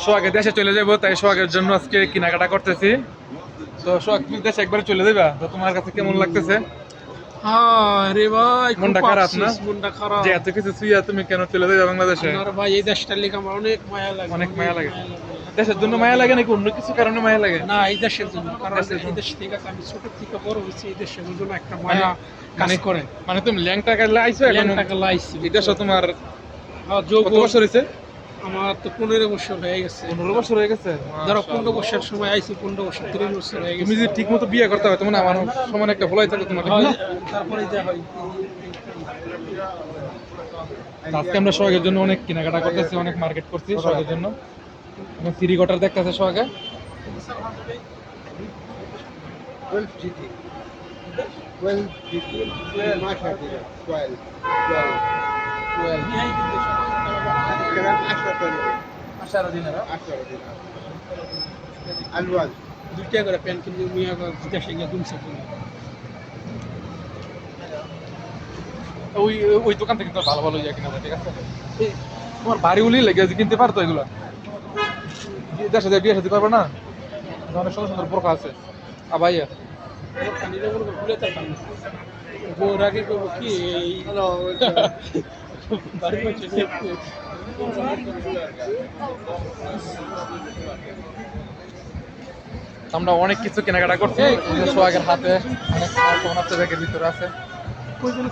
সোহাগে দেশে চলে যাবো, তাই সোহাগের জন্য আজকে কেনাকাটা করতেছি। তো সোহাগ, তুমি দেশে একবার চলে যাবা, তো তোমার কাছে কেমন লাগতেছে? আরে ভাই, খুব মনটা খারাপ না? আফসোস, মনটা খারাপ। যে এত কিছু ছুঁয়া তুমি কেন চলে যাবে বাংলাদেশে? আর ভাই, এই দেশটার লেগে আমার অনেক মায়া লাগে, অনেক মায়া লাগে। দেশের জন্য মায়া লাগে নাকি অন্য কিছু কারণে মায়া লাগে? না, এই দেশের জন্য, কারণ দেশের এই জন্য। দেশ থেকে আমি ছোট থেকে বড় হয়েছি, এই দেশের জন্য একটা মায়া কাজ মানে করে। মানে তুমি ল্যাংটা কাটলে আইছো এখন? টাকা লাইছি এটা তোমার যোগ কত বছর হয়েছে? আমার তো 15 বছর হয়ে গেছে। 15 বছর হয়ে গেছে। ধরো মাশাআল্লাহ। 15 বছর সময় আইছি, 15 বছর 30 বছর হয়ে তুমি গেছে। যদি ঠিক মতো বিয়ে করতে হয়, তোমার আমার সমান একটা ভোলাই থাকে তোমার, ঠিক না? তারপরে যা হয়। তো আজকে আমরা সোহাগের জন্য অনেক কেনাকাটা করতেছি, অনেক মার্কেট করছি সোহাগের জন্য। এবং থ্রি কোয়ার্টার দেখতেছে সোহাগে। 12 GT. 12 GT. 12 12 الكلام 10 دولار 18 দিনের। 10 دينار الوان. দুইটা করে প্যান্ট কিনে নিয়ে দেশে গিয়ে দুমছে কিনে। ওই ওই দোকান থেকে তো ভালো ভালো ইয়ে কিনা যায়, ঠিক আছে? এই তোমার বাড়ি উলি লেগে আছে, কিনতে পারতো এগুলো? দেড় সাথে বিয়ে সাথে পারবে না? অনেক সুন্দর সুন্দর বোরখা আছে। ভাইয়া পানিটা কোনো ভুলে থাকতাম না। বউর আগে করবো কি এই বাড়ির মধ্যে আমরা অনেক কিছু কেনাকাটা করছি। সোহাগের হাতে অনেক ফোন আছে, ব্যাগের ভিতরে আছে।